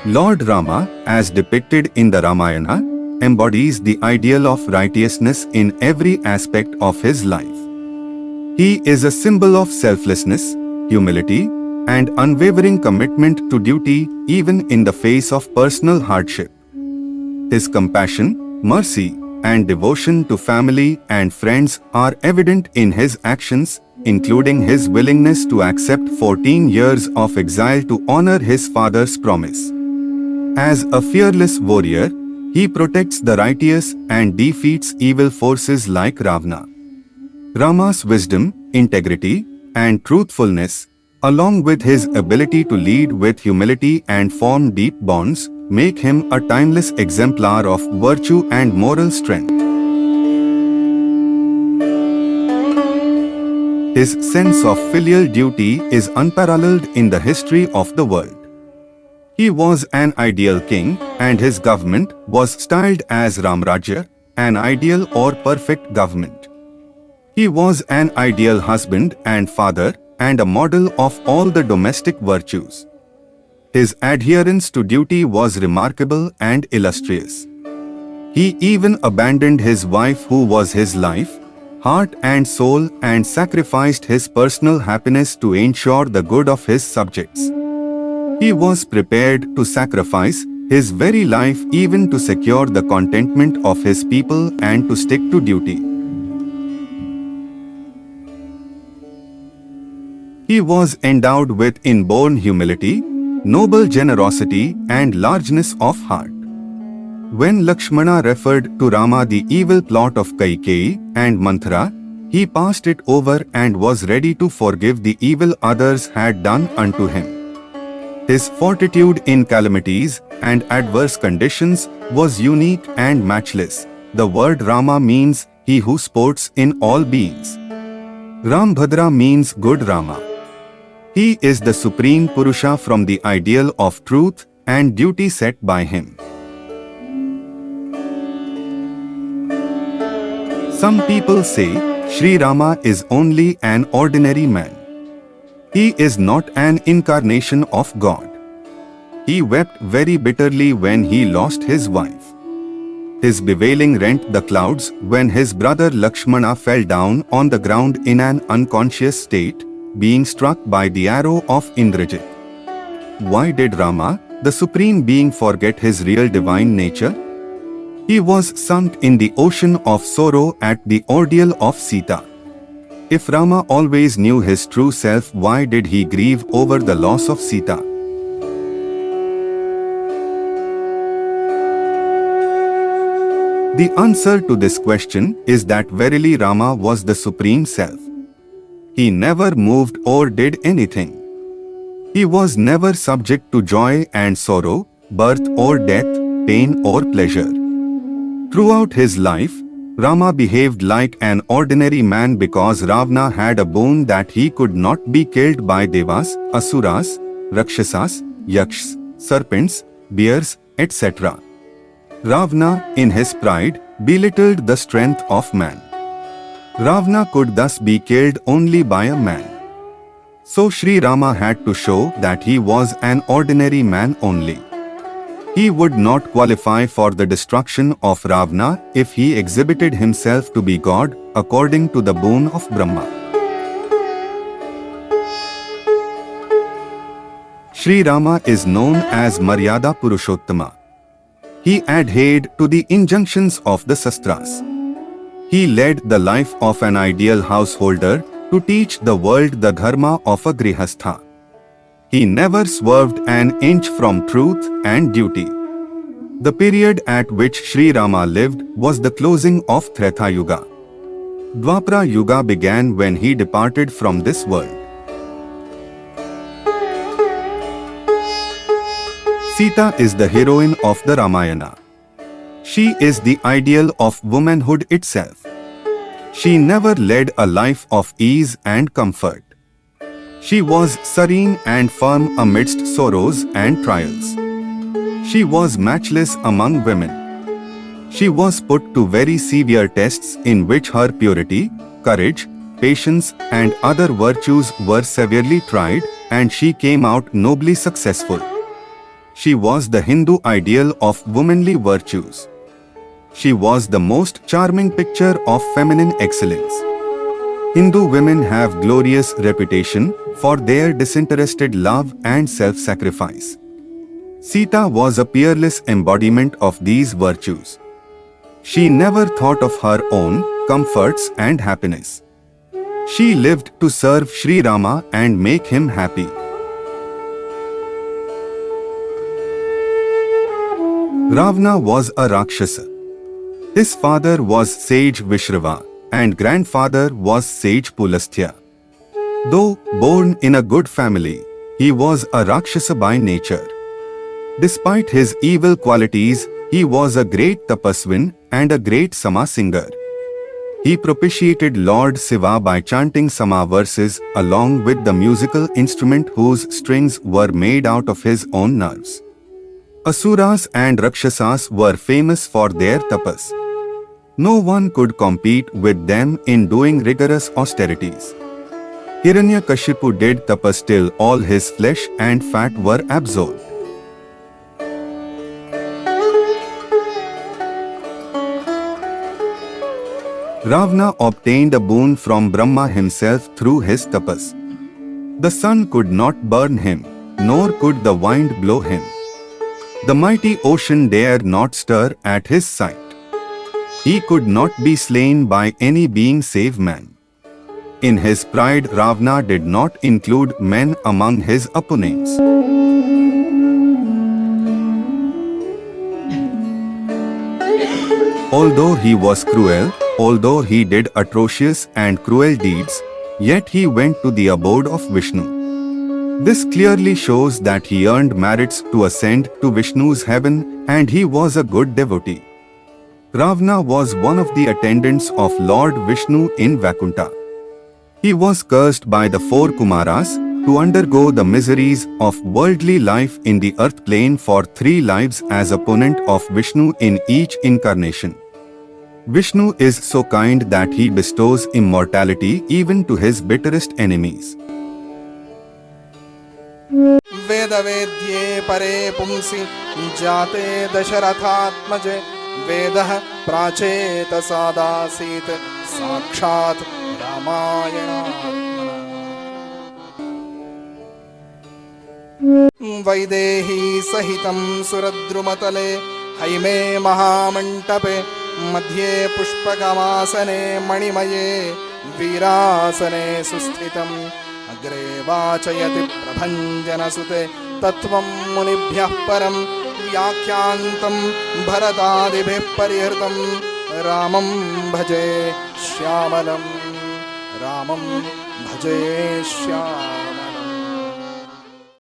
Lord Rama, as depicted in the Ramayana, embodies the ideal of righteousness in every aspect of his life. He is a symbol of selflessness, humility, and unwavering commitment to duty even in the face of personal hardship. His compassion, mercy, and devotion to family and friends are evident in his actions, including his willingness to accept 14 years of exile to honor his father's promise. As a fearless warrior, he protects the righteous and defeats evil forces like Ravana. Rama's wisdom, integrity, and truthfulness, along with his ability to lead with humility and form deep bonds, make him a timeless exemplar of virtue and moral strength. His sense of filial duty is unparalleled in the history of the world. He was an ideal king, and his government was styled as Ramarajya, an ideal or perfect government. He was an ideal husband and father, and a model of all the domestic virtues. His adherence to duty was remarkable and illustrious. He even abandoned his wife, who was his life, heart and soul, and sacrificed his personal happiness to ensure the good of his subjects. He was prepared to sacrifice his very life even to secure the contentment of his people and to stick to duty. He was endowed with inborn humility, noble generosity, and largeness of heart. When Lakshmana referred to Rama the evil plot of Kaikeyi and Manthara, he passed it over and was ready to forgive the evil others had done unto him. His fortitude in calamities and adverse conditions was unique and matchless. The word Rama means he who sports in all beings. Rambhadra means good Rama. He is the supreme Purusha from the ideal of truth and duty set by him. Some people say Sri Rama is only an ordinary man. He is not an incarnation of God. He wept very bitterly when he lost his wife. His bewailing rent the clouds when his brother Lakshmana fell down on the ground in an unconscious state, being struck by the arrow of Indrajit. Why did Rama, the supreme being, forget his real divine nature? He was sunk in the ocean of sorrow at the ordeal of Sita. If Rama always knew his true self, why did he grieve over the loss of Sita? The answer to this question is that verily Rama was the supreme self. He never moved or did anything. He was never subject to joy and sorrow, birth or death, pain or pleasure. Throughout his life, Rama behaved like an ordinary man because Ravana had a boon that he could not be killed by Devas, Asuras, Rakshasas, Yakshas, serpents, bears, etc. Ravana, in his pride, belittled the strength of man. Ravana could thus be killed only by a man. So Sri Rama had to show that he was an ordinary man only. He would not qualify for the destruction of Ravana if he exhibited himself to be God, according to the boon of Brahma. Sri Rama is known as Maryada Purushottama. He adhered to the injunctions of the Sastras. He led the life of an ideal householder to teach the world the dharma of a grihastha. He never swerved an inch from truth and duty. The period at which Sri Rama lived was the closing of Treta Yuga. Dwapara Yuga began when he departed from this world. Sita is the heroine of the Ramayana. She is the ideal of womanhood itself. She never led a life of ease and comfort. She was serene and firm amidst sorrows and trials. She was matchless among women. She was put to very severe tests in which her purity, courage, patience, and other virtues were severely tried, and she came out nobly successful. She was the Hindu ideal of womanly virtues. She was the most charming picture of feminine excellence. Hindu women have glorious reputation for their disinterested love and self-sacrifice. Sita was a peerless embodiment of these virtues. She never thought of her own comforts and happiness. She lived to serve Sri Rama and make him happy. Ravana was a Rakshasa. His father was sage Vishrava and grandfather was sage Pulastya. Though born in a good family, he was a Rakshasa by nature. Despite his evil qualities, he was a great tapaswin and a great Sama singer. He propitiated Lord Shiva by chanting Sama verses along with the musical instrument whose strings were made out of his own nerves. Asuras and Rakshasas were famous for their tapas. No one could compete with them in doing rigorous austerities. Hiranyakashipu did tapas till all his flesh and fat were absorbed. Ravana obtained a boon from Brahma himself through his tapas. The sun could not burn him, nor could the wind blow him. The mighty ocean dared not stir at his sight. He could not be slain by any being save man. In his pride, Ravana did not include men among his opponents. Although he was cruel, although he did atrocious and cruel deeds, yet he went to the abode of Vishnu. This clearly shows that he earned merits to ascend to Vishnu's heaven and he was a good devotee. Ravana was one of the attendants of Lord Vishnu in Vaikuntha. He was cursed by the four Kumaras to undergo the miseries of worldly life in the earth plane for 3 lives as opponent of Vishnu in each incarnation. Vishnu is so kind that he bestows immortality even to his bitterest enemies. वेदवेद्ये परे पुंसि जाते दशरथात्मजे वेदः प्राचेत सादासीत् साक्षात् रामायणात्मना वैदेही सहितं सुरद्रुमतले हैमे महामण्टपे मध्ये पुष्पकमासने मणिमये वीरासने सुस्थितम् अग्रे वाचयति प्रभञ्जनसुते तत्त्वं मुनिभ्यः परं व्याख्यान्तं भरतादिभिः परिहृतं रामं भजे श्यामलं रामं भजे श्यामलम्।